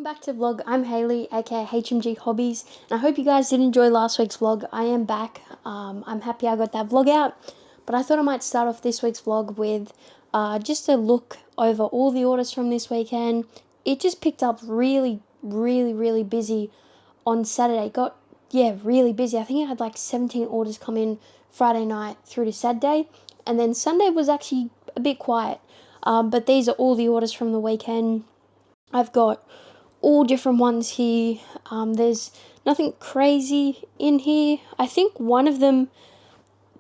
Welcome back to the vlog. I'm Hayley, aka HMG Hobbies, and I hope you guys did enjoy last week's vlog. I am back. I'm happy I got that vlog out, but I thought I might start off this week's vlog with just a look over all the orders from this weekend. It just picked up really busy on Saturday. Really busy. I think I had like 17 orders come in Friday night through to Saturday, and then Sunday was actually a bit quiet. But these are all the orders from the weekend. I've got all different ones here. There's nothing crazy in here. I think one of them,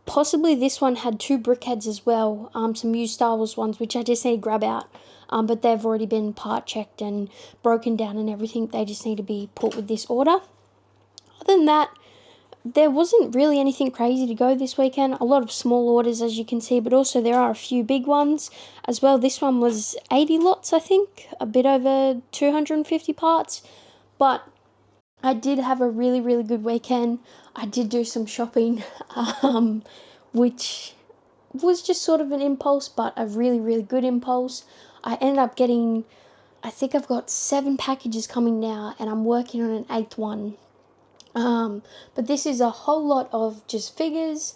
possibly this one, had 2 brickheads as well. Some used Star Wars ones, which I just need to grab out. But they've already been part checked and broken down and everything. They just need to be put with this order. Other than that, there wasn't really anything crazy to go this weekend. A lot of small orders, as you can see, but also there are a few big ones as well. This one was 80 lots, I think, a bit over 250 parts. But I did have a really good weekend. I did do some shopping, which was just sort of an impulse, but a really good impulse. I ended up getting, I think I've got 7 packages coming now, and I'm working on an 8th one. But this is a whole lot of just figures,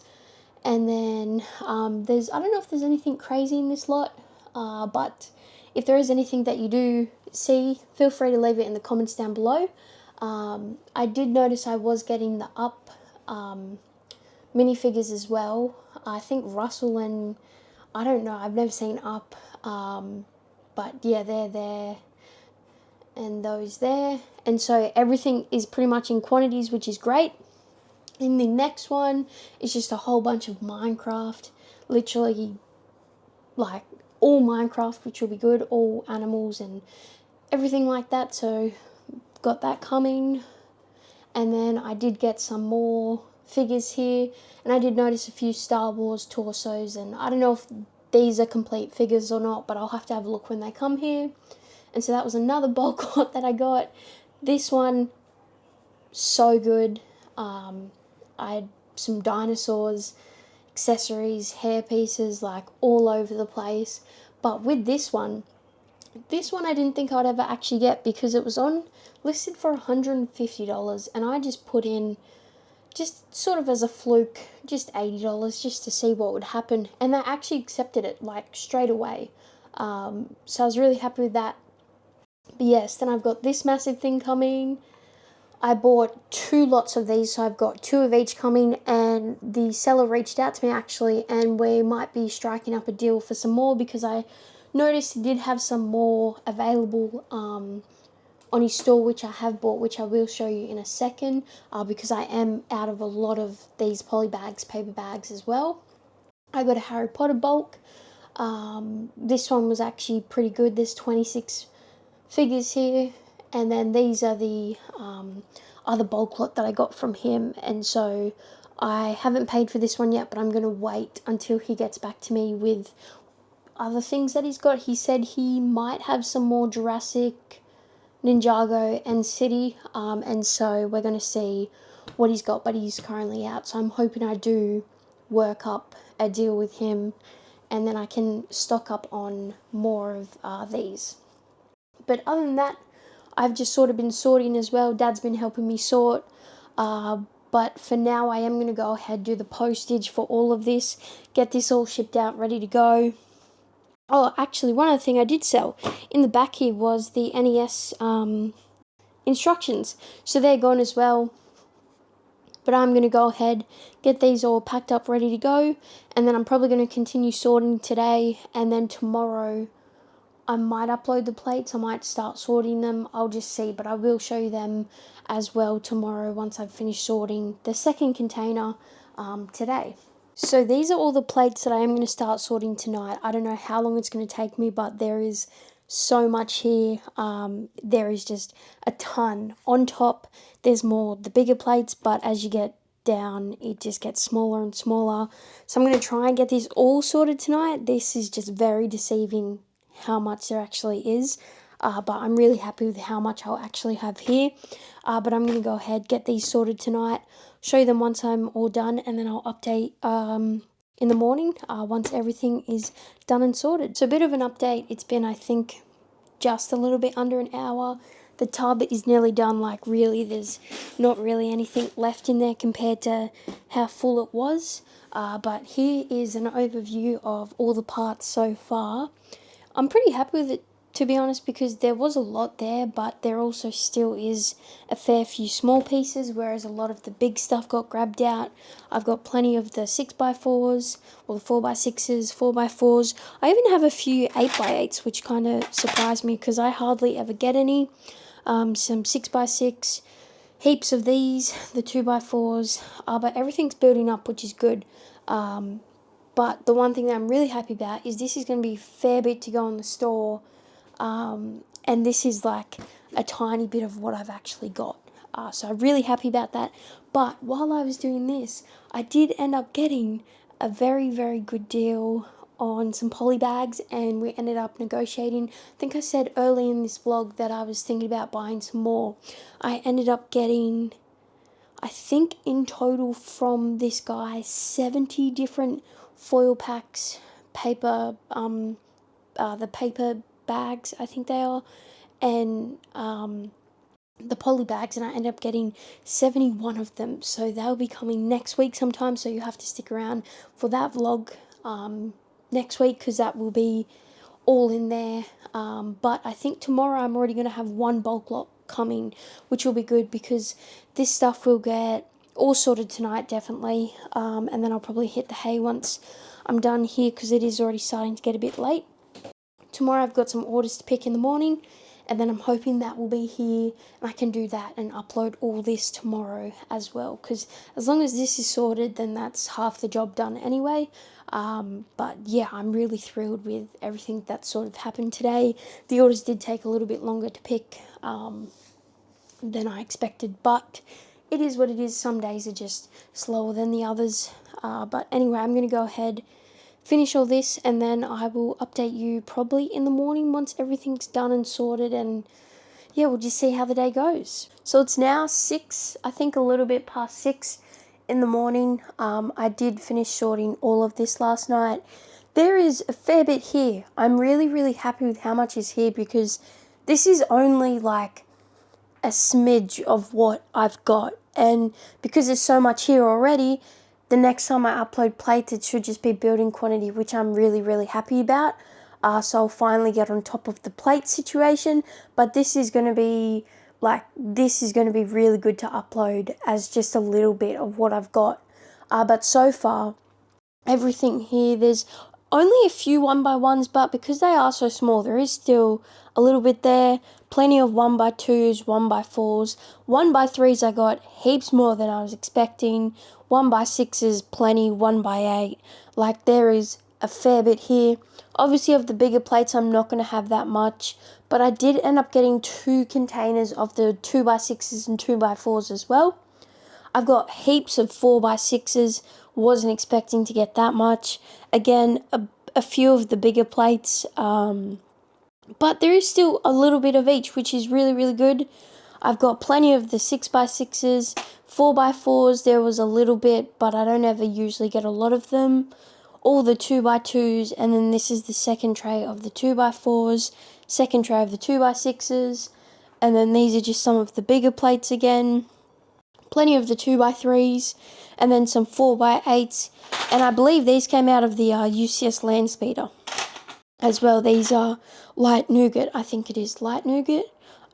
and then I don't know if there's anything crazy in this lot, but if there is anything that you do see, feel free to leave it in the comments down below. I did notice I was getting the Up minifigures as well. I think Russell and, I don't know, I've never seen Up, but yeah, they're there. And those there, and so everything is pretty much in quantities, which is great. And the next one is just a whole bunch of Minecraft, literally like all Minecraft, which will be good, all animals and everything like that. So got that coming. And then I did get some more figures here, and I did notice a few Star Wars torsos, and I don't know if these are complete figures or not, but I'll have to have a look when they come here. And so that was another bulk lot that I got. This one, so good. I had some dinosaurs, accessories, hair pieces, like all over the place. But with this one I didn't think I'd ever actually get, because it was listed for $150, and I just put in, just sort of as a fluke, just $80 just to see what would happen. And they actually accepted it like straight away. So I was really happy with that. But yes, then I've got this massive thing coming. I bought 2 lots of these, so I've got 2 of each coming, and the seller reached out to me actually, and we might be striking up a deal for some more, because I noticed he did have some more available on his store, which I have bought, which I will show you in a second, because I am out of a lot of these poly bags, paper bags as well. I got a Harry Potter bulk. This one was actually pretty good. There's 26 figures here, and then these are the other bulk lot that I got from him, and so I haven't paid for this one yet, but I'm going to wait until he gets back to me with other things that he's got. He said he might have some more Jurassic, Ninjago and City, and so we're going to see what he's got, but he's currently out, so I'm hoping I do work up a deal with him, and then I can stock up on more of these. But other than that, I've just sort of been sorting as well. Dad's been helping me sort. But for now, I am going to go ahead and do the postage for all of this. Get this all shipped out, ready to go. Oh, actually, one other thing I did sell in the back here was the NES instructions. So they're gone as well. But I'm going to go ahead, get these all packed up, ready to go. And then I'm probably going to continue sorting today. And then tomorrow, I might upload the plates, I might start sorting them, I'll just see, but I will show you them as well tomorrow once I've finished sorting the second container today. So these are all the plates that I am going to start sorting tonight. I don't know how long it's going to take me, but there is so much here. There is just a ton. On top, there's more, the bigger plates, but as you get down, it just gets smaller and smaller. So I'm going to try and get these all sorted tonight. This is just very deceiving how much there actually is, but I'm really happy with how much I'll actually have here. But I'm going to go ahead, get these sorted tonight, show them once I'm all done, and then I'll update in the morning once everything is done and sorted. So a bit of an update. It's been, I think, just a little bit under an hour the tub is nearly done. Like really, there's not really anything left in there compared to how full it was. But here is an overview of all the parts so far. I'm pretty happy with it, to be honest, because there was a lot there, but there also still is a fair few small pieces, whereas a lot of the big stuff got grabbed out. I've got plenty of the 6x4s, or the 4x6s, 4x4s. I even have a few 8x8s, which kind of surprised me because I hardly ever get any. Some 6x6, heaps of these, the 2x4s, but everything's building up, which is good. But the one thing that I'm really happy about is this is going to be a fair bit to go in the store, and this is like a tiny bit of what I've actually got. So I'm really happy about that. But while I was doing this, I did end up getting a very, very good deal on some poly bags, and we ended up negotiating. I think I said early in this vlog that I was thinking about buying some more. I ended up getting, I think in total from this guy, 70 different foil packs, paper, the paper bags, I think they are, and the poly bags, and I ended up getting 71 of them. So they'll be coming next week sometime, so you have to stick around for that vlog next week, because that will be all in there. But I think tomorrow I'm already going to have one bulk lot coming, which will be good because this stuff will get all sorted tonight, definitely. And then I'll probably hit the hay once I'm done here, because it is already starting to get a bit late. Tomorrow I've got some orders to pick in the morning, and then I'm hoping that will be here and I can do that and upload all this tomorrow as well, because as long as this is sorted, then that's half the job done anyway. But yeah, I'm really thrilled with everything that sort of happened today. The orders did take a little bit longer to pick than I expected, but it is what it is. Some days are just slower than the others. But anyway, I'm going to go ahead, finish all this, and then I will update you probably in the morning once everything's done and sorted, and yeah, we'll just see how the day goes. So it's now 6, I think a little bit past 6 in the morning. I did finish sorting all of this last night. There is a fair bit here. I'm really, really happy with how much is here, because this is only like a smidge of what I've got, and because there's so much here already, the next time I upload plates, it should just be building quantity, which I'm really, really happy about. So I'll finally get on top of the plate situation, but this is going to be really good to upload as just a little bit of what I've got. But so far, everything here, there's only a few 1x1s, but because they are so small, there is still a little bit there. Plenty of 1x2s, 1x4s, 1x3s. I got heaps more than I was expecting. 1x6s, plenty. 1x8. Like, there is a fair bit here. Obviously, of the bigger plates, I'm not going to have that much, but I did end up getting 2 containers of the 2x6s and 2x4s as well. I've got heaps of 4x6s, wasn't expecting to get that much. Again, a few of the bigger plates, but there is still a little bit of each, which is really, really good. I've got plenty of the 6x6s, 4x4s, there was a little bit, but I don't ever usually get a lot of them. All the 2x2s, and then this is the second tray of the 2x4s, second tray of the 2x6s, and then these are just some of the bigger plates again. Plenty of the 2x3s, and then some 4x8s, and I believe these came out of the UCS land speeder as well. These are light nougat, I think it is light nougat,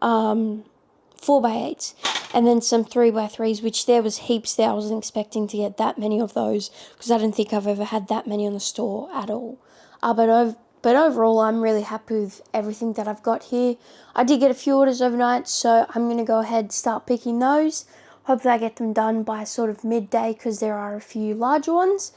4x8s, and then some 3x3s, which there was heaps there. I wasn't expecting to get that many of those, because I don't think I've ever had that many on the store at all. But overall, I'm really happy with everything that I've got here. I did get a few orders overnight, so I'm going to go ahead and start picking those. Hopefully I get them done by sort of midday, because there are a few larger ones.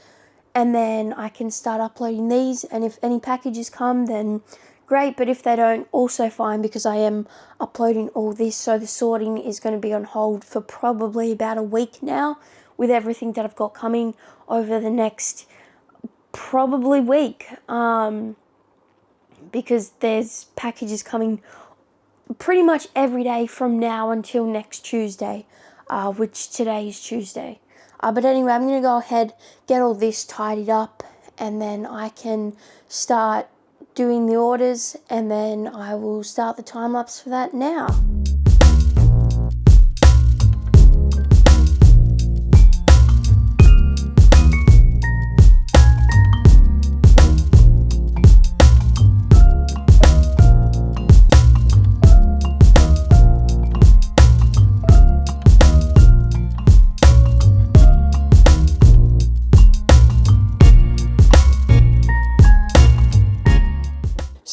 And then I can start uploading these, and if any packages come, then great. But if they don't, also fine, because I am uploading all this. So the sorting is going to be on hold for probably about a week now, with everything that I've got coming over the next probably week. Because there's packages coming pretty much every day from now until next Tuesday, which today is Tuesday. But anyway, I'm going to go ahead, get all this tidied up, and then I can start doing the orders, and then I will start the time lapse for that now.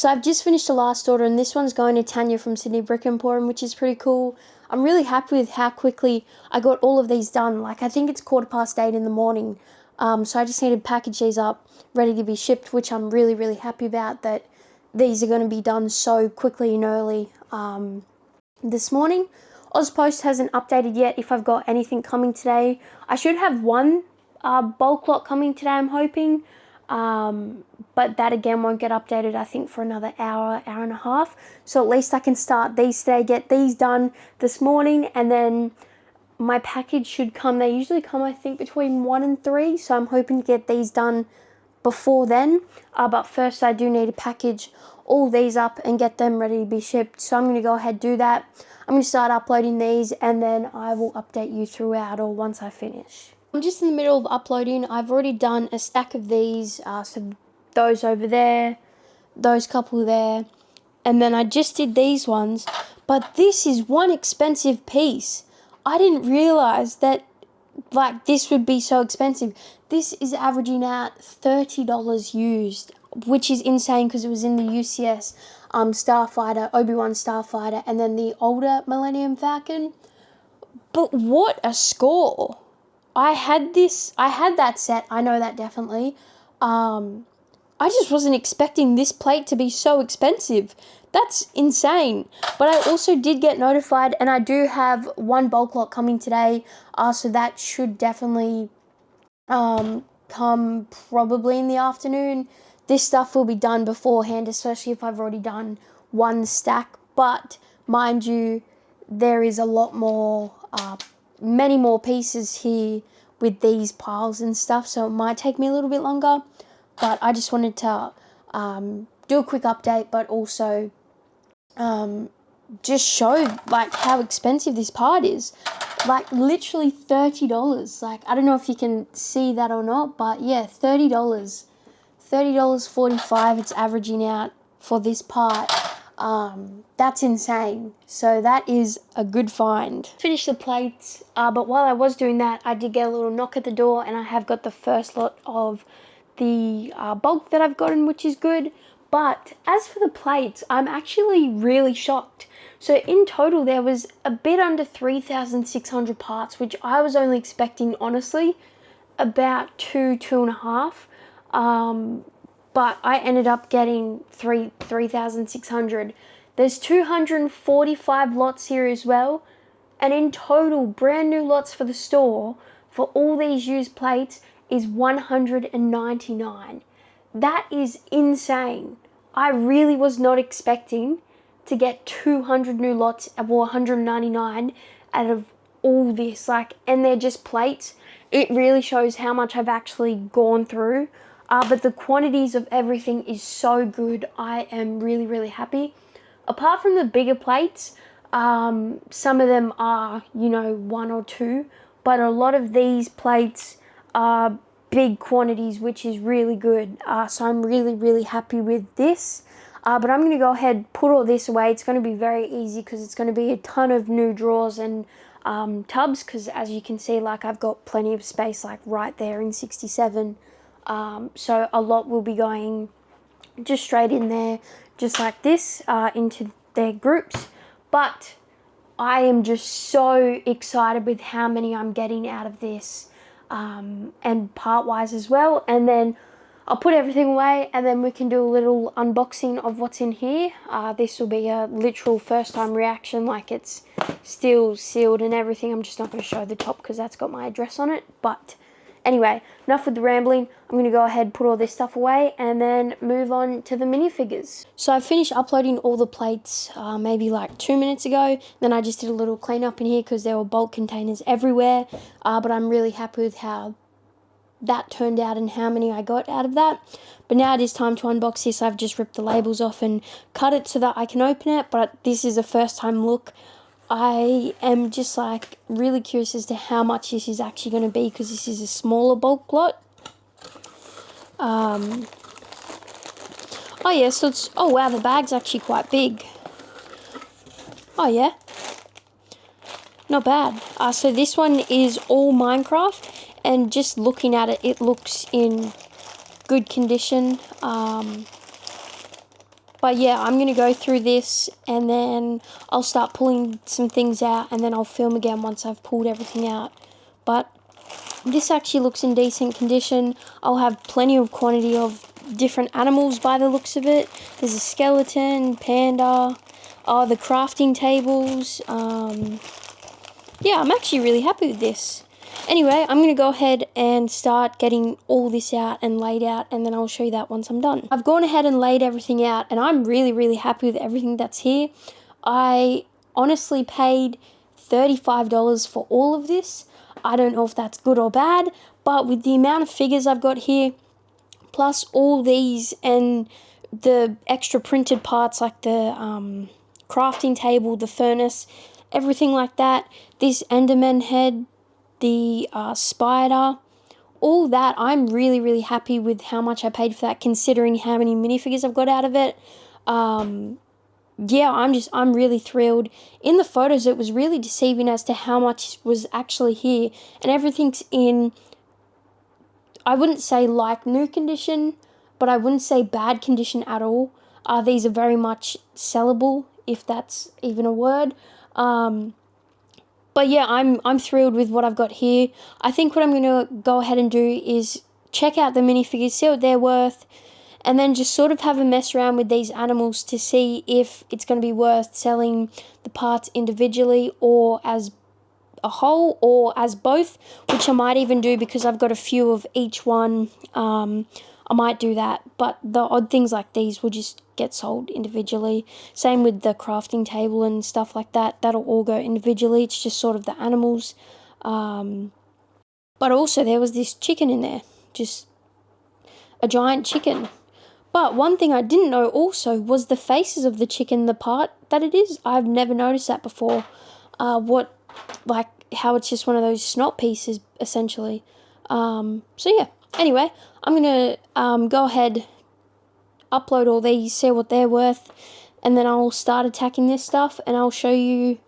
So I've just finished the last order, and this one's going to Tanya from Sydney Brick Emporium, which is pretty cool. I'm really happy with how quickly I got all of these done. Like, I think it's 8:15 in the morning. So I just need to package these up, ready to be shipped, which I'm really, really happy about, that these are going to be done so quickly and early this morning. Ozpost hasn't updated yet if I've got anything coming today. I should have one bulk lot coming today, I'm hoping. But that again won't get updated, I think, for another hour and a half. So at least I can start these today, get these done this morning, and then my package should come. They usually come, I think, between 1 and 3, so I'm hoping to get these done before then. But first I do need to package all these up and get them ready to be shipped. So I'm going to go ahead and do that. I'm going to start uploading these, and then I will update you throughout or once I finish. I'm just in the middle of uploading. I've already done a stack of these, so those over there, those couple there, and then I just did these ones. But this is one expensive piece. I didn't realize that, like, this would be so expensive. This is averaging out $30 used, which is insane because it was in the UCS Starfighter, Obi-Wan Starfighter, and then the older Millennium Falcon. But what a score! I had that set, I know that definitely. I just wasn't expecting this plate to be so expensive. That's insane. But I also did get notified, and I do have one bulk lot coming today, so that should definitely come probably in the afternoon. This stuff will be done beforehand, especially if I've already done one stack. But mind you, there is a lot more, many more pieces here with these piles and stuff, so it might take me a little bit longer. But I just wanted to do a quick update, but also just show, like, how expensive this part is. Like, literally $30. Like, I don't know if you can see that or not, but yeah, $30. $30.45 it's averaging out for this part. That's insane. So that is a good find. Finished the plates, but while I was doing that, I did get a little knock at the door, and I have got the first lot of the bulk that I've gotten, which is good. But as for the plates, I'm actually really shocked. So in total, there was a bit under 3,600 parts, which I was only expecting, honestly, about 2.5. But I ended up getting 3,600. There's 245 lots here as well. And in total, brand new lots for the store for all these used plates is 199. That is insane. I really was not expecting to get 200 new lots, or 199 out of all this. Like, and they're just plates. It really shows how much I've actually gone through. But the quantities of everything is so good. I am really, really happy. Apart from the bigger plates, some of them are, you know, 1 or 2. But a lot of these plates are big quantities, which is really good. So I'm really, really happy with this. But I'm going to go ahead and put all this away. It's going to be very easy because it's going to be a ton of new drawers and tubs. Because as you can see, like, I've got plenty of space, like, right there in 67. So a lot will be going just straight in there, just like this, into their groups. But I am just so excited with how many I'm getting out of this, and part-wise as well. And then I'll put everything away, and then we can do a little unboxing of what's in here. This will be a literal first-time reaction, like, it's still sealed and everything. I'm just not going to show the top because that's got my address on it. But anyway, enough with the rambling. I'm going to go ahead and put all this stuff away and then move on to the minifigures. So I finished uploading all the plates maybe like 2 minutes ago. Then I just did a little cleanup in here because there were bulk containers everywhere. But I'm really happy with how that turned out and how many I got out of that. But now it is time to unbox this. I've just ripped the labels off and cut it so that I can open it. But this is a first time look. I am just, like, really curious as to how much this is actually going to be because this is a smaller bulk lot. Oh yeah, so it's, oh wow, the bag's actually quite big. Oh yeah, not bad. So this one is all Minecraft, and just looking at it, it looks in good condition. But yeah, I'm going to go through this and then I'll start pulling some things out and then I'll film again once I've pulled everything out. But this actually looks in decent condition. I'll have plenty of quantity of different animals by the looks of it. There's a skeleton, panda, the crafting tables. Yeah, I'm actually really happy with this. Anyway, I'm going to go ahead and start getting all this out and laid out, and then I'll show you that once I'm done. I've gone ahead and laid everything out, and I'm really happy with everything that's here. I honestly paid $35 for all of this. I don't know if that's good or bad, but with the amount of figures I've got here, plus all these and the extra printed parts like the crafting table, the furnace, everything like that, this Enderman head, the spider, all that, I'm really happy with how much I paid for that, considering how many minifigures I've got out of it. Yeah, I'm really thrilled. In the photos, it was really deceiving as to how much was actually here, and everything's in, I wouldn't say like new condition, but I wouldn't say bad condition at all. These are very much sellable, if that's even a word. But yeah, I'm thrilled with what I've got here. I think what I'm going to go ahead and do is check out the minifigures, see what they're worth, and then just sort of have a mess around with these animals to see if it's going to be worth selling the parts individually or as a whole or as both, which I might even do because I've got a few of each one. I might do that, but the odd things like these will just get sold individually. Same with the crafting table and stuff like that. That'll all go individually. It's just sort of the animals. But also there was this chicken in there, just a giant chicken. But one thing I didn't know also was the faces of the chicken, the part that it is. I've never noticed that before. How it's just one of those snot pieces, essentially. So yeah, anyway, I'm going to go ahead, upload all these, see what they're worth, and then I'll start attacking this stuff, and I'll show you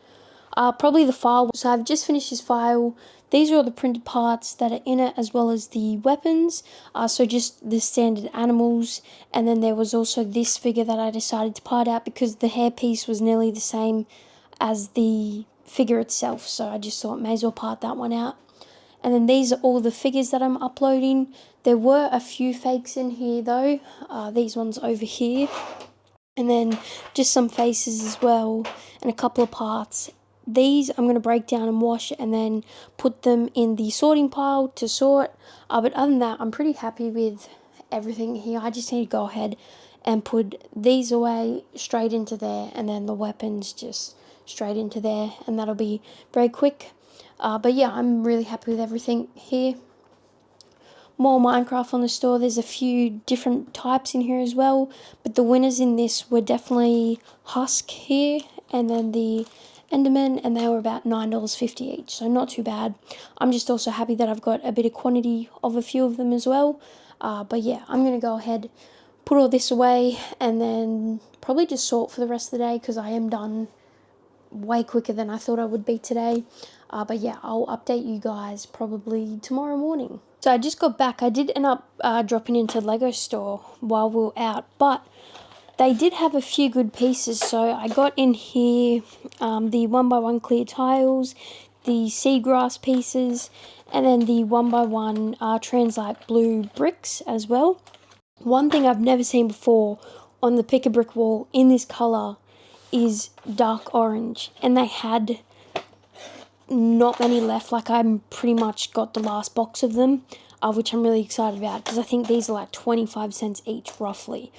probably the file. So I've just finished this file. These are all the printed parts that are in it, as well as the weapons. So just the standard animals, and then there was also this figure that I decided to part out because the hairpiece was nearly the same as the figure itself, so I just thought may as well part that one out. And then these are all the figures that I'm uploading. There were a few fakes in here though, these ones over here, and then just some faces as well, and a couple of parts. These I'm going to break down and wash and then put them in the sorting pile to sort, but other than that, I'm pretty happy with everything here. I just need to go ahead and put these away straight into there, and then the weapons just straight into there, and that'll be very quick. But yeah, I'm really happy with everything here. More Minecraft on the store. There's a few different types in here as well, but the winners in this were definitely Husk here, and then the Enderman, and they were about $9.50 each, so not too bad. I'm just also happy that I've got a bit of quantity of a few of them as well. But yeah, I'm going to go ahead, put all this away, and then probably just sort for the rest of the day because I am done way quicker than I thought I would be today. But yeah, I'll update you guys probably tomorrow morning. So I just got back. I did end up dropping into Lego store while we were out, but they did have a few good pieces. So I got in here the 1x1 clear tiles, the seagrass pieces, and then the 1x1 translite blue bricks as well. One thing I've never seen before on the pick a brick wall in this colour is dark orange, and they had not many left. Like, I'm pretty much got the last box of them, which I'm really excited about because I think these are like 25 cents each roughly.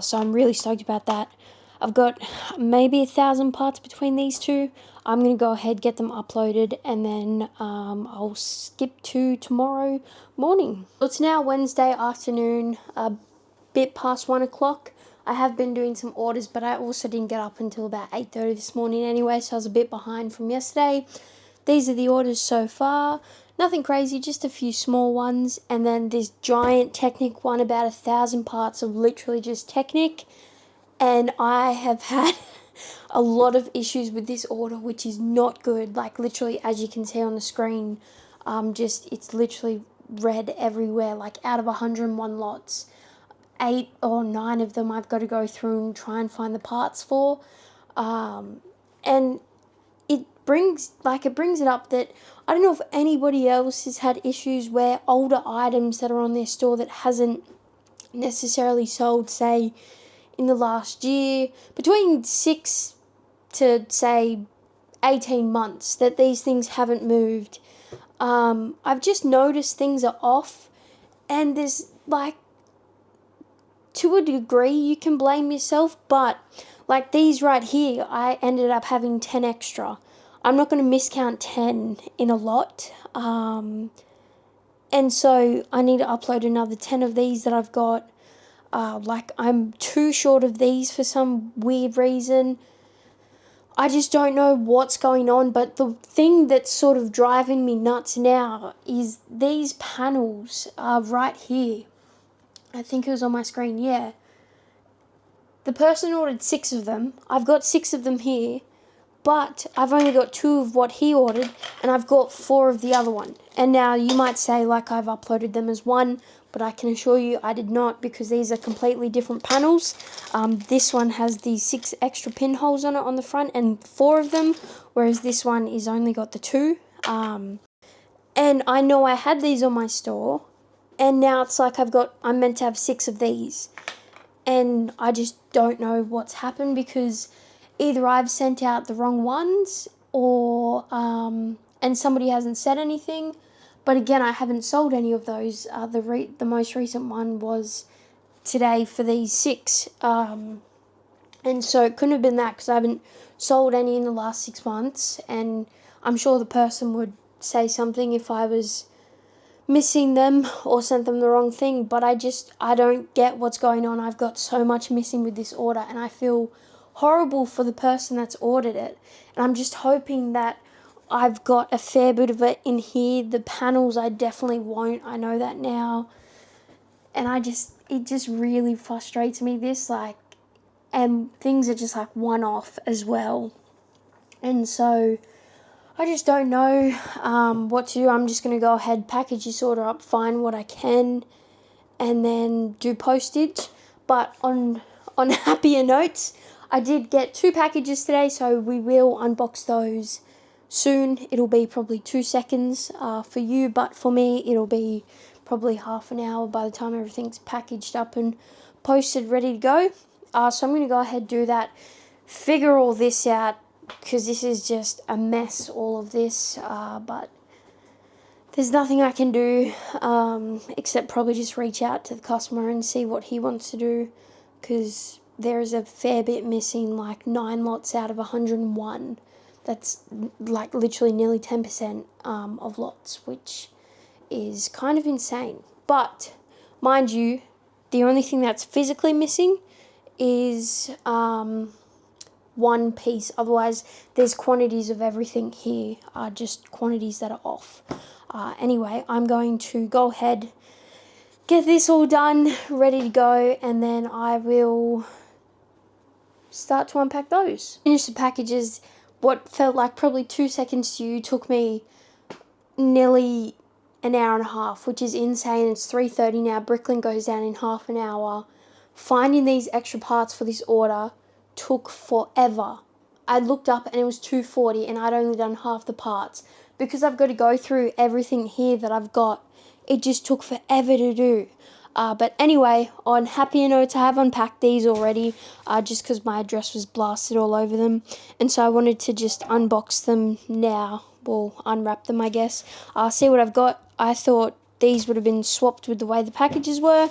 So I'm really stoked about that. I've got maybe 1,000 parts between these two. I'm going to go ahead, get them uploaded, and then I'll skip to tomorrow morning. It's now Wednesday afternoon, a bit past 1 o'clock. I have been doing some orders, but I also didn't get up until about 8:30 this morning anyway, so I was a bit behind from yesterday. These are the orders so far. Nothing crazy, just a few small ones, and then this giant Technic one, about 1,000 parts of literally just Technic. And I have had a lot of issues with this order, which is not good. Like, literally, as you can see on the screen, it's literally red everywhere. Like, out of 101 lots, 8 or 9 of them I've got to go through and try and find the parts for. And it brings it up that I don't know if anybody else has had issues where older items that are on their store that hasn't necessarily sold, say, in the last year, between 6 to, say, 18 months, that these things haven't moved. I've just noticed things are off, and there's, like, to a degree you can blame yourself, but like these right here, I ended up having 10 extra. I'm not going to miscount 10 in a lot. And so I need to upload another 10 of these that I've got. Like I'm too short of these for some weird reason. I just don't know what's going on, but the thing that's sort of driving me nuts now is these panels right here. I think it was on my screen, yeah. The person ordered 6 of them. I've got 6 of them here, but I've only got 2 of what he ordered, and I've got 4 of the other one. And now you might say, like, I've uploaded them as one, but I can assure you I did not, because these are completely different panels. This one has the 6 extra pinholes on it on the front, and 4 of them, whereas this one is only got the 2. And I know I had these on my store, and now it's like I'm meant to have 6 of these. And I just don't know what's happened, because either I've sent out the wrong ones, or and somebody hasn't said anything. But again, I haven't sold any of those. The most recent one was today for these 6. And so it couldn't have been that, because I haven't sold any in the last 6 months. And I'm sure the person would say something if I was missing them or sent them the wrong thing, but I don't get what's going on. I've got so much missing with this order, and I feel horrible for the person that's ordered it. And I'm just hoping that I've got a fair bit of it in here. The panels I definitely won't, I know that now. And it just really frustrates me, this, like, and things are just like one-off as well. And so I just don't know what to do. I'm just going to go ahead, package this order up, find what I can, and then do postage. But on happier notes, I did get 2 packages today, so we will unbox those soon. It'll be probably 2 seconds for you, but for me it'll be probably half an hour by the time everything's packaged up and posted, ready to go. So I'm going to go ahead and do that, figure all this out, because this is just a mess, all of this, but there's nothing I can do except probably just reach out to the customer and see what he wants to do, because there is a fair bit missing, like 9 lots out of 101. That's like literally nearly 10% of lots, which is kind of insane. But mind you, the only thing that's physically missing is one piece. Otherwise, there's quantities of everything here, just quantities that are off. Anyway, I'm going to go ahead, get this all done, ready to go, and then I will start to unpack those. Finish the packages. What felt like probably 2 seconds to you took me nearly an hour and a half, which is insane. It's 3:30 now. Bricklink goes down in half an hour. Finding these extra parts for this order took forever. I looked up and it was 2:40, and I'd only done half the parts. Because I've got to go through everything here that I've got, it just took forever to do. But anyway, on happier notes, I have unpacked these already, just because my address was blasted all over them. And so I wanted to just unbox them now, well, unwrap them, I guess. See what I've got. I thought these would have been swapped with the way the packages were,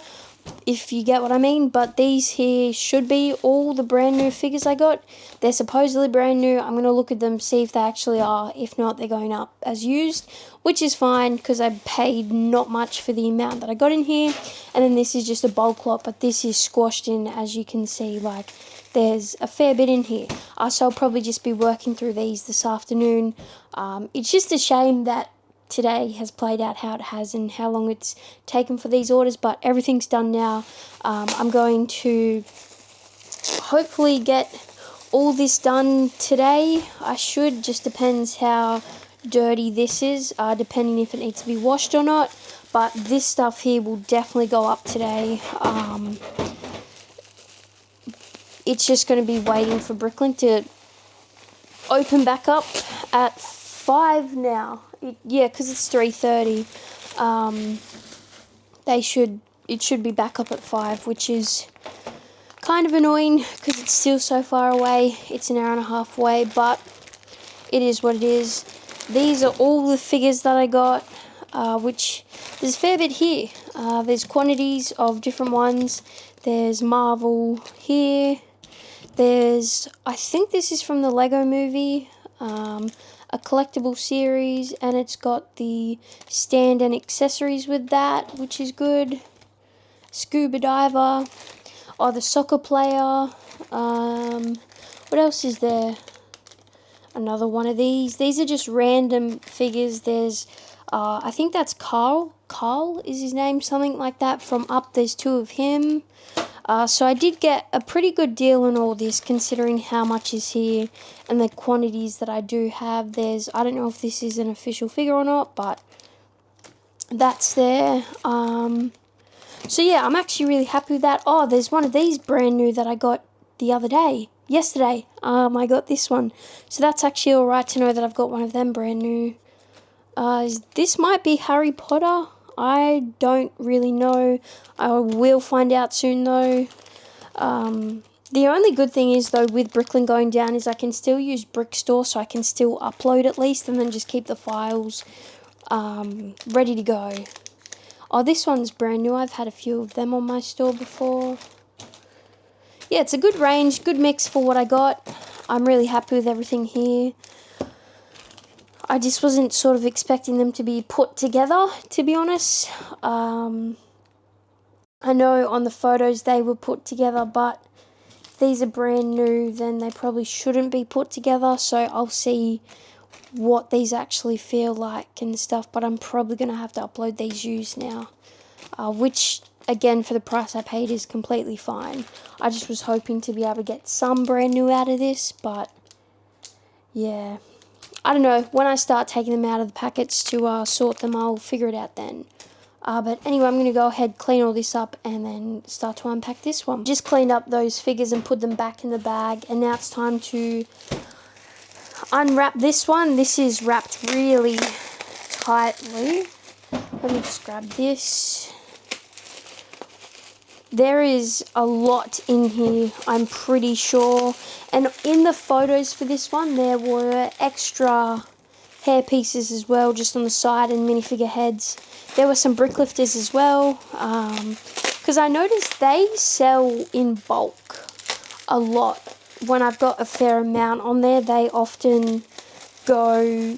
if you get what I mean. But these here should be all the brand new figures I got. They're supposedly brand new. I'm going to look at them, see if they actually are. If not, they're going up as used, which is fine, because I paid not much for the amount that I got in here. And then this is just a bulk lot, but this is squashed in, as you can see. Like, there's a fair bit in here. So I'll probably just be working through these this afternoon. It's just a shame that today has played out how it has and how long it's taken for these orders, but everything's done now. I'm going to hopefully get all this done today. I should, just depends how dirty this is, depending if it needs to be washed or not. but this stuff here will definitely go up today. It's just going to be waiting for Bricklink to open back up at 5 now. Yeah, because it's 3:30. It should be back up at 5, which is kind of annoying because it's still so far away. It's an hour and a half away, but it is what it is. These are all the figures that I got, which there's a fair bit here. There's quantities of different ones. There's Marvel here. I think this is from the Lego movie, a collectible series, and it's got the stand and accessories with that, which is good. Scuba diver, or the soccer player. What else is there? Another one of these. These are just random figures. There's, I think that's Carl. Carl is his name, something like that. From Up, there's 2 of him. So I did get a pretty good deal on all this, considering how much is here and the quantities that I do have. I don't know if this is an official figure or not, but that's there. So yeah, I'm actually really happy with that. Oh, there's one of these brand new that I got the other day. Yesterday, I got this one. So that's actually alright to know that I've got one of them brand new. This might be Harry Potter. I don't really know. I will find out soon though. The only good thing is though with Bricklink going down is I can still use Brickstore, so I can still upload at least and then just keep the files ready to go. Oh, this one's brand new. I've had a few of them on my store before. Yeah, it's a good range, good mix for what I got. I'm really happy with everything here. I just wasn't sort of expecting them to be put together, to be honest. I know on the photos they were put together, but if these are brand new, then they probably shouldn't be put together. So I'll see what these actually feel like and stuff, but I'm probably going to have to upload these used now, which again for the price I paid is completely fine. I just was hoping to be able to get some brand new out of this, but yeah, I don't know, when I start taking them out of the packets to sort them, I'll figure it out then. But anyway, I'm going to go ahead, clean all this up, and then start to unpack this one. Just cleaned up those figures and put them back in the bag, and now it's time to unwrap this one. This is wrapped really tightly. Let me just grab this. There is a lot in here, I'm pretty sure. And in the photos for this one, there were extra hair pieces as well, just on the side, and minifigure heads. There were some brick lifters as well, because I noticed they sell in bulk a lot. When I've got a fair amount on there, they often go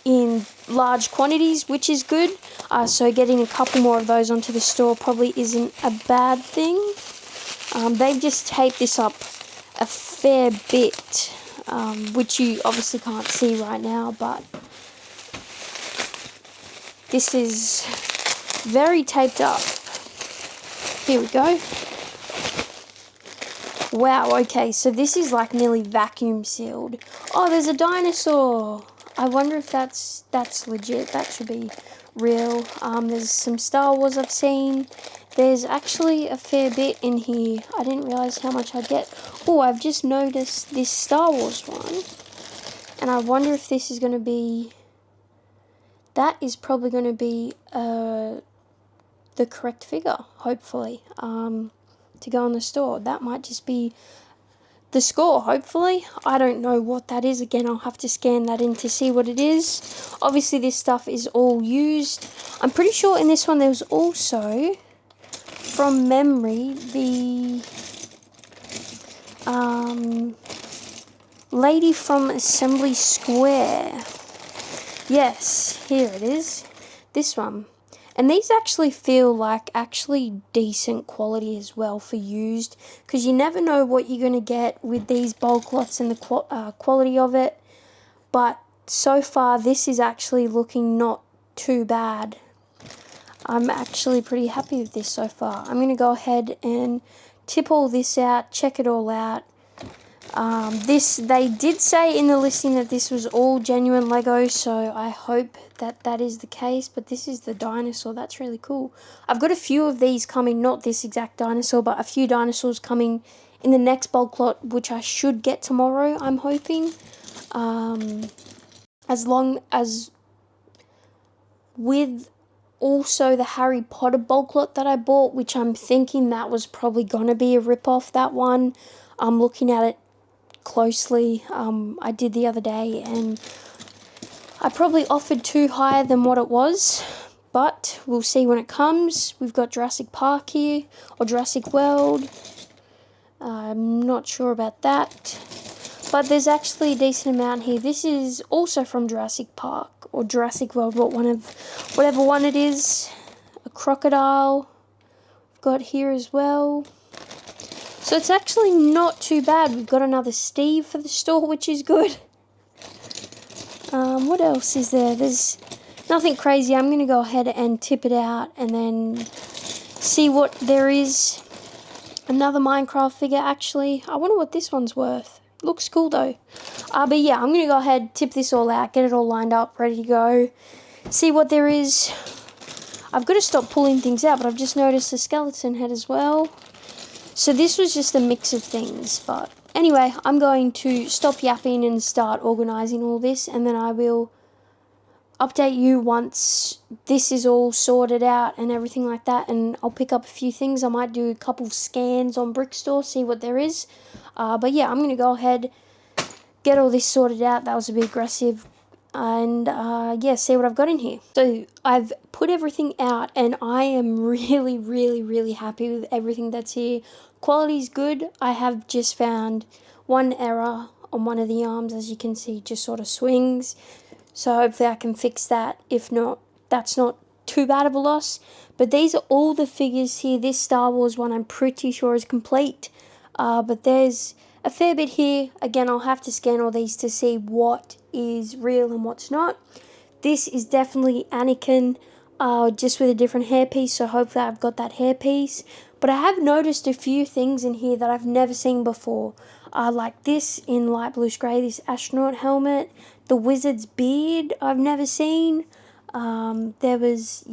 in large quantities, which is good. So getting a couple more of those onto the store probably isn't a bad thing. They've just taped this up a fair bit, which you obviously can't see right now, but this is very taped up. Here we go. Wow, okay, so this is like nearly vacuum sealed. Oh, there's a dinosaur. I wonder if that's legit. That should be real. There's some Star Wars I've seen. There's actually a fair bit in here. I didn't realize how much I'd get. Oh, I've just noticed this Star Wars one. And I wonder if this is going to be... That is probably going to be the correct figure, hopefully, to go in the store. That might just be the score, hopefully. I don't know what that is. Again, I'll have to scan that in to see what it is. Obviously, this stuff is all used. I'm pretty sure in this one there was also, from memory, the lady from Assembly Square. Yes, here it is. This one. And these actually feel like actually decent quality as well for used, because you never know what you're going to get with these bulk lots and the quality of it. But so far, this is actually looking not too bad. I'm actually pretty happy with this so far. I'm going to go ahead and tip all this out, check it all out, They did say in the listing that this was all genuine Lego, so I hope that that is the case. But this is the dinosaur. That's really cool. I've got a few of these coming, not this exact dinosaur, but a few dinosaurs coming in the next bulk lot, which I should get tomorrow, I'm hoping. As long as with also the Harry Potter bulk lot that I bought, which I'm thinking that was probably going to be a rip-off, that one. I'm looking at it closely. I did the other day, and I probably offered too high than what it was, but we'll see when it comes. We've got Jurassic Park here, or Jurassic World. I'm not sure about that, but there's actually a decent amount here. This is also from Jurassic Park or Jurassic World, whatever one it is. A crocodile we've got here as well. So it's actually not too bad. We've got another Steve for the store, which is good. What else is there? There's nothing crazy. I'm going to go ahead and tip it out and then see what there is. Another Minecraft figure, actually. I wonder what this one's worth. Looks cool, though. But yeah, I'm going to go ahead, tip this all out, get it all lined up, ready to go. See what there is. I've got to stop pulling things out, but I've just noticed a skeleton head as well. So this was just a mix of things, but anyway, I'm going to stop yapping and start organising all this, and then I will update you once this is all sorted out and everything like that, and I'll pick up a few things. I might do a couple of scans on Brickstore, see what there is. But yeah, I'm going to go ahead, get all this sorted out. That was a bit aggressive. And yeah, see what I've got in here. So I've put everything out, and I am really, really, really happy with everything that's here. Quality's good. I have just found one error on one of the arms, as you can see, just sort of swings. So hopefully I can fix that. If not, that's not too bad of a loss. But these are all the figures here. This Star Wars one I'm pretty sure is complete. But there's a fair bit here. Again, I'll have to scan all these to see what is real and what's not. This is definitely Anakin, just with a different hairpiece, so hopefully I've got that hairpiece. But I have noticed a few things in here that I've never seen before. Like this in light bluish grey, this astronaut helmet, the wizard's beard I've never seen. There's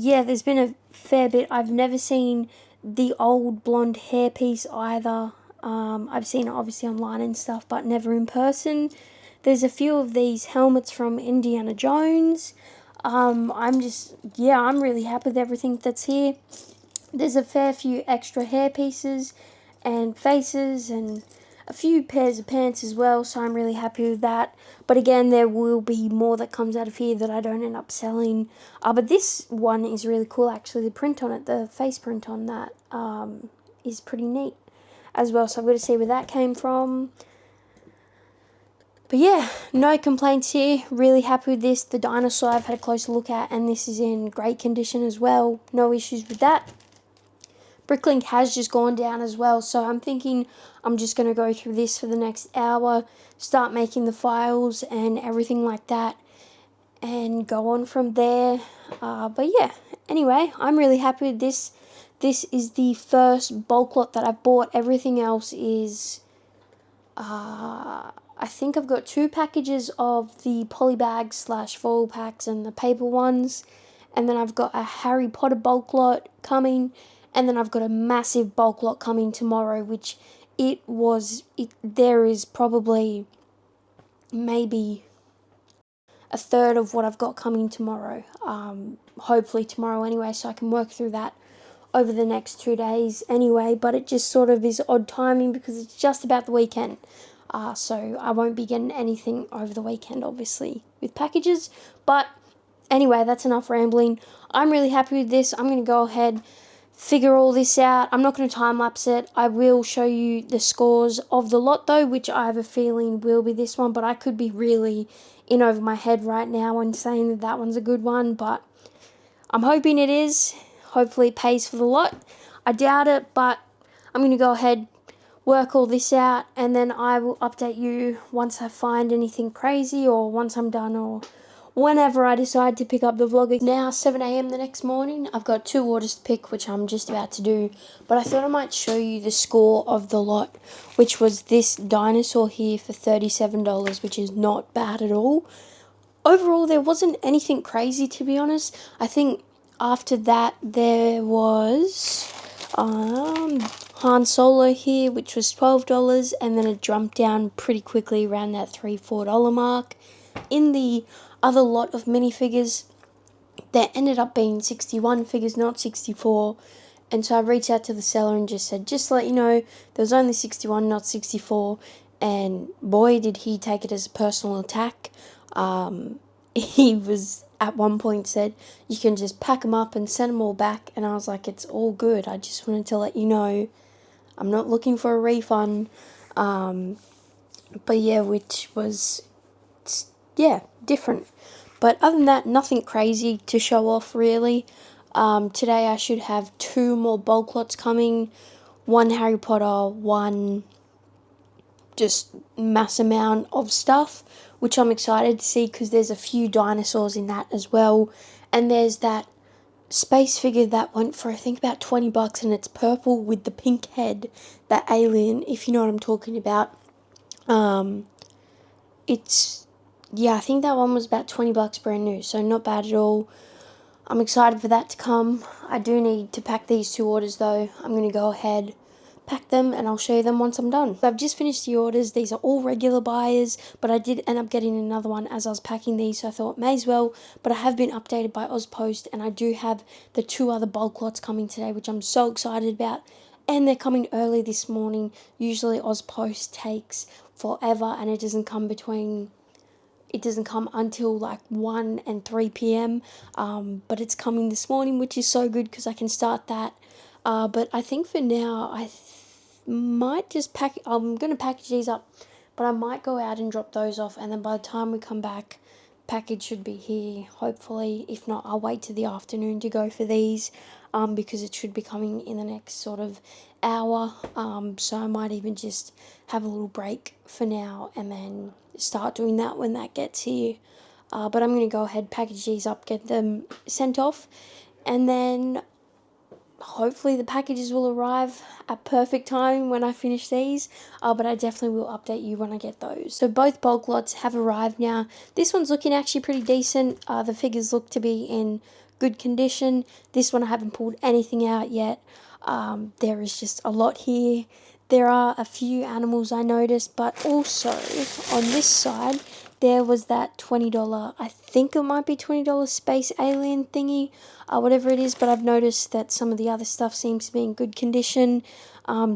been a fair bit. I've never seen the old blonde hairpiece either. I've seen it obviously online and stuff, but never in person. There's a few of these helmets from Indiana Jones. I'm really happy with everything that's here. There's a fair few extra hair pieces and faces and a few pairs of pants as well, so I'm really happy with that. But again, there will be more that comes out of here that I don't end up selling. But this one is really cool, actually. The print on it, the face print on that, is pretty neat as well, so I've got to see where that came from. But yeah, no complaints here. Really happy with this. The dinosaur I've had a closer look at, and this is in great condition as well. No issues with that. Bricklink has just gone down as well, so I'm thinking I'm just going to go through this for the next hour, start making the files and everything like that, and go on from there. But yeah, anyway, I'm really happy with this. This is the first bulk lot that I've bought. Everything else is... I think I've got 2 packages of the polybag / foil packs and the paper ones. And then I've got a Harry Potter bulk lot coming. And then I've got a massive bulk lot coming tomorrow, which there is probably maybe a third of what I've got coming tomorrow. Hopefully tomorrow anyway, so I can work through that over the next 2 days anyway. But it just sort of is odd timing because it's just about the weekend. So I won't be getting anything over the weekend, obviously, with packages. But anyway, that's enough rambling. I'm really happy with this. I'm going to go ahead, figure all this out. I'm not going to time-lapse it. I will show you the scores of the lot, though, which I have a feeling will be this one. But I could be really in over my head right now and saying that that one's a good one. But I'm hoping it is. Hopefully it pays for the lot. I doubt it, but I'm going to go ahead, work all this out, and then I will update you once I find anything crazy or once I'm done or whenever I decide to pick up the vlog. It's now 7 a.m. the next morning. I've got 2 orders to pick, which I'm just about to do. But I thought I might show you the score of the lot, which was this dinosaur here for $37, which is not bad at all. Overall, there wasn't anything crazy, to be honest. I think after that, there was Han Solo here, which was $12, and then it jumped down pretty quickly around that $3-4 mark. In the other lot of minifigures, there ended up being 61 figures, not 64. And so I reached out to the seller and just said, just to let you know, there was only 61, not 64. And boy, did he take it as a personal attack. He was at one point said, you can just pack them up and send them all back. And I was like, it's all good. I just wanted to let you know I'm not looking for a refund. But yeah, which was, yeah, different. But other than that, nothing crazy to show off, really. Today I should have 2 more bulk lots coming. 1 Harry Potter, 1 just mass amount of stuff, which I'm excited to see because there's a few dinosaurs in that as well. And there's that space figure that went for I think about $20, and it's purple with the pink head, that alien, if you know what I'm talking about. Yeah, I think that one was about $20 brand new, so not bad at all. I'm excited for that to come. I do need to pack these 2 orders though. I'm going to go ahead, pack them, and I'll show you them once I'm done. So I've just finished the orders. These are all regular buyers, but I did end up getting another one as I was packing these, so I thought may as well. But I have been updated by Ozpost, and I do have the 2 other bulk lots coming today, which I'm so excited about. And they're coming early this morning. Usually Ozpost takes forever, and it doesn't come until like 1 and 3 p.m. But it's coming this morning, which is so good because I can start that. But I think for now, might just I'm going to package these up, but I might go out and drop those off. And then by the time we come back, package should be here, hopefully. If not, I'll wait till the afternoon to go for these, because it should be coming in the next sort of hour. So I might even just have a little break for now and then start doing that when that gets here. But I'm going to go ahead, package these up, get them sent off, and then hopefully the packages will arrive at perfect time when I finish these, but I definitely will update you when I get those. So both bulk lots have arrived now. This one's looking actually pretty decent. The figures look to be in good condition. This one I haven't pulled anything out yet. There is just a lot here. There are a few animals I noticed, but also on this side there was that $20, I think it might be $20 space alien thingy, whatever it is, but I've noticed that some of the other stuff seems to be in good condition.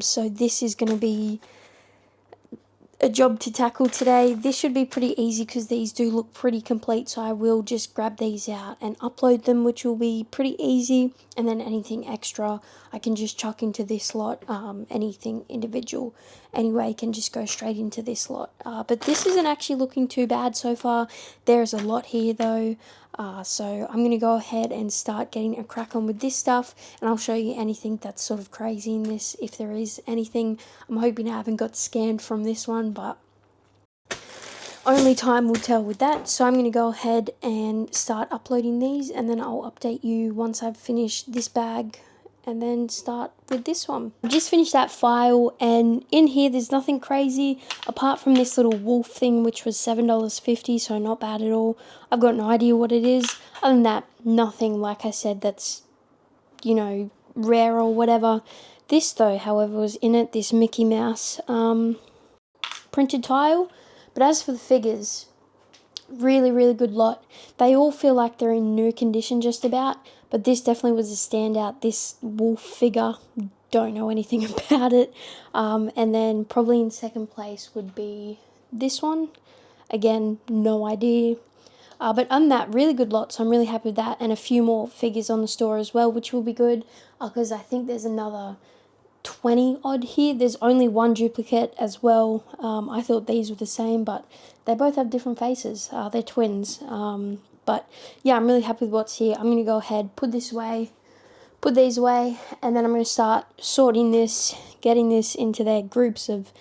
So this is going to be a job to tackle today. This should be pretty easy because these do look pretty complete, so I will just grab these out and upload them, which will be pretty easy. And then anything extra I can just chuck into this lot. Anything individual anyway can just go straight into this lot. But this isn't actually looking too bad so far. There's a lot here though. So I'm going to go ahead and start getting a crack on with this stuff, and I'll show you anything that's sort of crazy in this, if there is anything. I'm hoping I haven't got scammed from this one, but only time will tell with that. So I'm going to go ahead and start uploading these, and then I'll update you once I've finished this bag and then start with this one. I've just finished that file, and in here there's nothing crazy apart from this little wolf thing, which was $7.50, so not bad at all. I've got no idea what it is. Other than that, nothing, like I said, that's, you know, rare or whatever. This though, however, was in it, this Mickey Mouse printed tile. But as for the figures, really good lot. They all feel like they're in new condition just about, but this definitely was a standout. This wolf figure, don't know anything about it. And then probably in second place would be this one. Again, no idea. But other than that, really good lot, so I'm really happy with that. And a few more figures on the store as well, which will be good, because I think there's another 20 odd here. There's only 1 duplicate as well. I thought these were the same, but they both have different faces. They're twins. But yeah, I'm really happy with what's here. I'm going to go ahead, put this away, put these away, and then I'm going to start sorting this, getting this into their groups of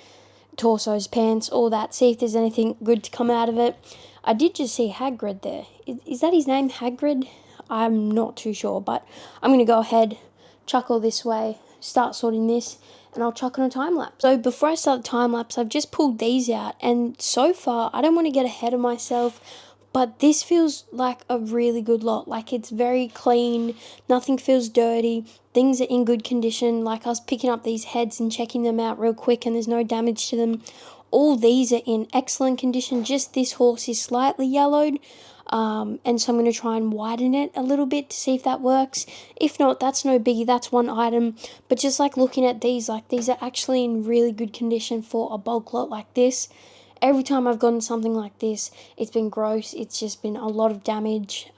torsos, pants, all that, see if there's anything good to come out of it. I did just see Hagrid there. Is that his name, Hagrid? I'm not too sure, but I'm going to go ahead, chuck all this way, start sorting this, and I'll chuck on a time lapse. So before I start the time lapse, I've just pulled these out, and so far, I don't want to get ahead of myself, but this feels like a really good lot. Like, it's very clean, nothing feels dirty, things are in good condition. Like, I was picking up these heads and checking them out real quick, and there's no damage to them. All these are in excellent condition, just this horse is slightly yellowed. And so I'm going to try and widen it a little bit to see if that works. If not, that's no biggie, that's one item. But just like looking at these, like these are actually in really good condition for a bulk lot like this. Every time I've gotten something like this, it's been gross. It's just been a lot of damage.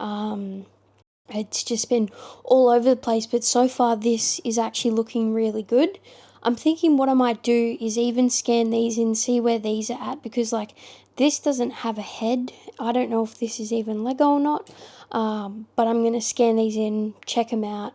It's just been all over the place, but so far this is actually looking really good. I'm thinking what I might do is even scan these and see where these are at, because like this doesn't have a head. I don't know if this is even Lego or not, but I'm going to scan these in, check them out,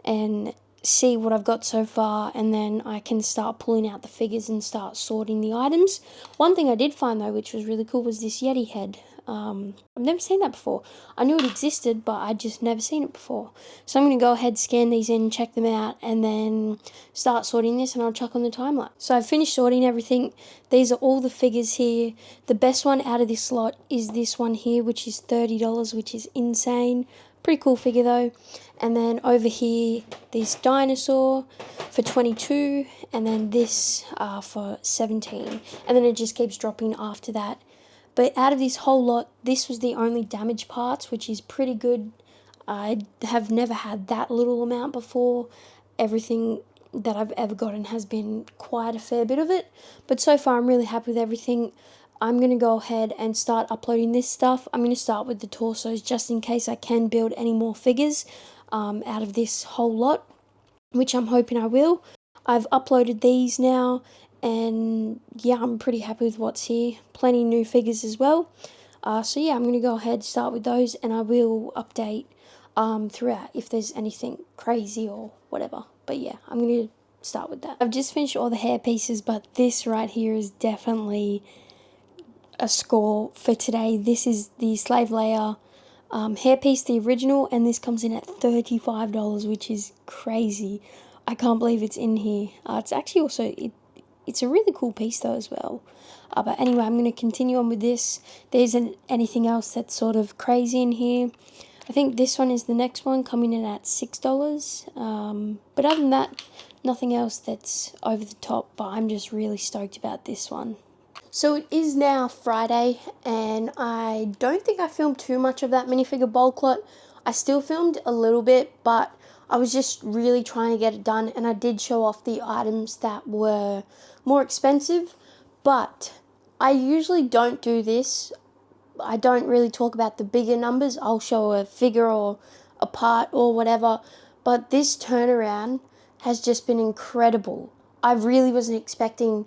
and see what I've got so far, and then I can start pulling out the figures and start sorting the items. One thing I did find though, which was really cool, was this Yeti head. I've never seen that before. I knew it existed, but I'd just never seen it before. So I'm going to go ahead, scan these in, check them out, and then start sorting this, and I'll chuck on the time lapse. So I've finished sorting everything. These are all the figures here. The best one out of this lot is this one here, which is $30, which is insane. Pretty cool figure though. And then over here, this dinosaur for 22, and then this for 17. And then it just keeps dropping after that. But out of this whole lot, this was the only damaged parts, which is pretty good. I have never had that little amount before. Everything that I've ever gotten has been quite a fair bit of it. But so far, I'm really happy with everything. I'm going to go ahead and start uploading this stuff. I'm going to start with the torsos just in case I can build any more figures out of this whole lot, which I'm hoping I will. I've uploaded these now, and yeah, I'm pretty happy with what's here. Plenty new figures as well. So yeah, I'm going to go ahead and start with those, and I will update throughout if there's anything crazy or whatever. But yeah, I'm going to start with that. I've just finished all the hair pieces, but this right here is definitely a score for today. This is the Slave Leia hairpiece, the original, and this comes in at $35, which is crazy. I can't believe it's in here. It's actually also, it's a really cool piece though as well. But anyway, I'm going to continue on with this. There isn't anything else that's sort of crazy in here. I think this one is the next one, coming in at $6. But other than that, nothing else that's over the top, but I'm just really stoked about this one. So it is now Friday, and I don't think I filmed too much of that minifigure bulk lot. I still filmed a little bit, but I was just really trying to get it done, and I did show off the items that were more expensive, but I usually don't do this. I don't really talk about the bigger numbers. I'll show a figure or a part or whatever, but this turnaround has just been incredible. I really wasn't expecting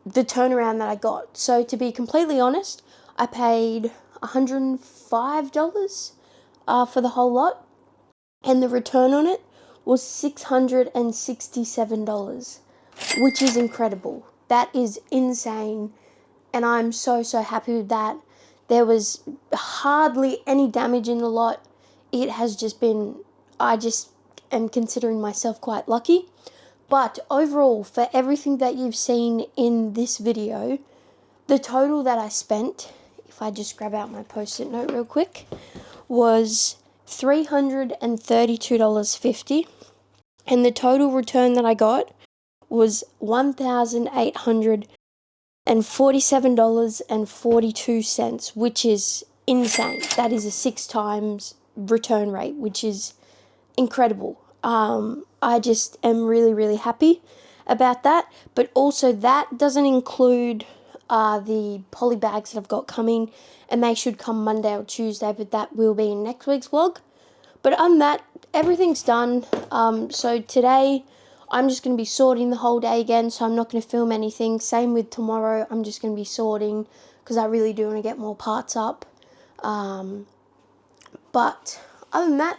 the turnaround that I got. So to be completely honest, I paid $105 for the whole lot, and the return on it was $667, which is incredible. That is insane, and I'm so happy with that. There was hardly any damage in the lot. It has just been, I just am considering myself quite lucky. But overall, for everything that you've seen in this video, the total that I spent, if I just grab out my post-it note real quick, was $332.50. And the total return that I got was $1,847.42, which is insane. That is a 6 times return rate, which is incredible. I just am really happy about that. But also that doesn't include the poly bags that I've got coming, and they should come Monday or Tuesday, but that will be in next week's vlog. But other than that, everything's done. So today I'm just going to be sorting the whole day again, so I'm not going to film anything. Same with tomorrow, I'm just going to be sorting because I really do want to get more parts up. But other than that,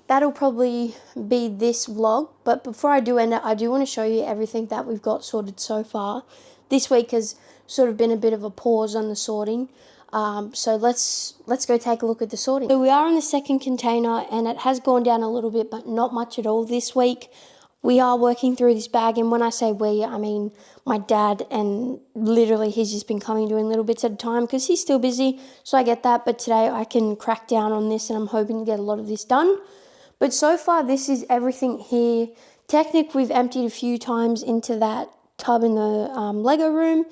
that'll probably be this vlog. But before I do end it, I do want to show you everything that we've got sorted so far. This week has sort of been a bit of a pause on the sorting. So let's go take a look at the sorting. So we are in the second container, and it has gone down a little bit, but not much at all this week. We are working through this bag, and when I say we, I mean my dad, and literally he's just been coming doing little bits at a time because he's still busy, so I get that. But today I can crack down on this, and I'm hoping to get a lot of this done. But so far, this is everything here. Technic, we've emptied a few times into that tub in the Lego room,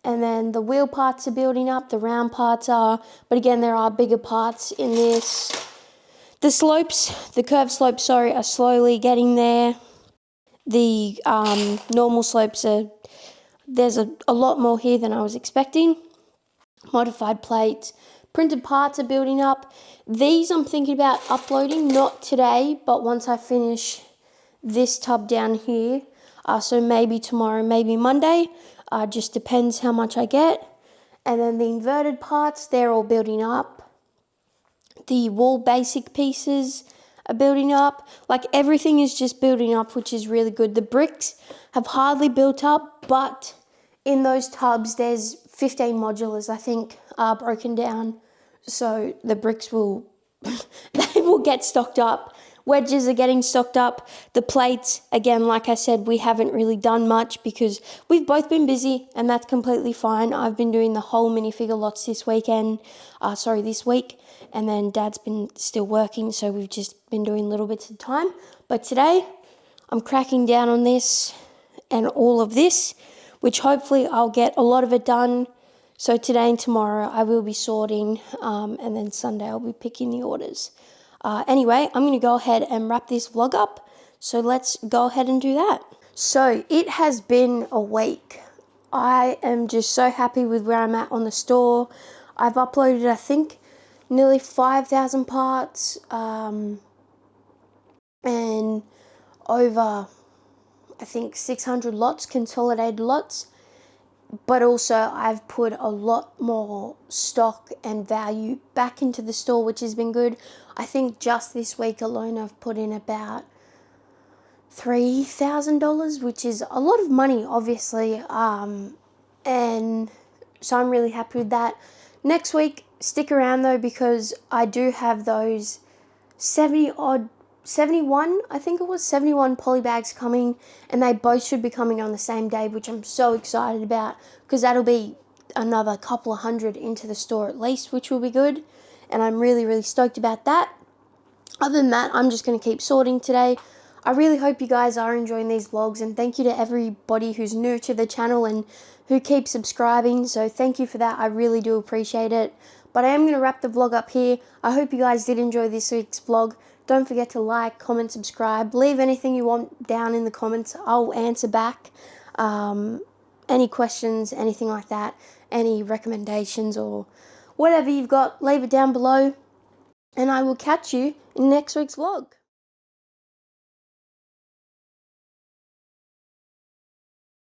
and then the wheel parts are building up, the round parts are, but again, there are bigger parts in this. The slopes, the curved slopes, sorry, are slowly getting there. The normal slopes there's a lot more here than I was expecting. Modified plates, printed parts are building up. These I'm thinking about uploading, not today, but once I finish this tub down here. So maybe tomorrow, maybe Monday, just depends how much I get. And then the inverted parts, they're all building up. The wall basic pieces are building up. Like everything is just building up, which is really good. The bricks have hardly built up, but in those tubs there's 15 modulars, I think, are broken down. So the bricks will they will get stocked up. Wedges are getting stocked up. The plates, again, like I said, we haven't really done much because we've both been busy, and that's completely fine. I've been doing the whole minifigure lots this week, and then Dad's been still working, so we've just been doing little bits at a time. But today, I'm cracking down on this and all of this, which hopefully I'll get a lot of it done. So today and tomorrow I will be sorting, and then Sunday I'll be picking the orders. Anyway, I'm going to go ahead and wrap this vlog up, so let's go ahead and do that. So it has been a week. I am just so happy with where I'm at on the store. I've uploaded, I think, nearly 5,000 parts, and over, I think, 600 lots, consolidated lots. But also I've put a lot more stock and value back into the store, which has been good. I think just this week alone I've put in about $3,000, which is a lot of money, obviously. And so I'm really happy with that. Next week, stick around though, because I do have those 71, I think it was 71 poly bags coming, and they both should be coming on the same day, which I'm so excited about, because that'll be another couple of hundred into the store at least, which will be good, and I'm really, really stoked about that. Other than that, I'm just going to keep sorting today. I really hope you guys are enjoying these vlogs, and thank you to everybody who's new to the channel and who keeps subscribing, so thank you for that. I really do appreciate it. But I am going to wrap the vlog up here. I hope you guys did enjoy this week's vlog. Don't forget to like, comment, subscribe. Leave anything you want down in the comments. I'll answer back. Any questions, anything like that, any recommendations or whatever you've got, leave it down below. And I will catch you in next week's vlog.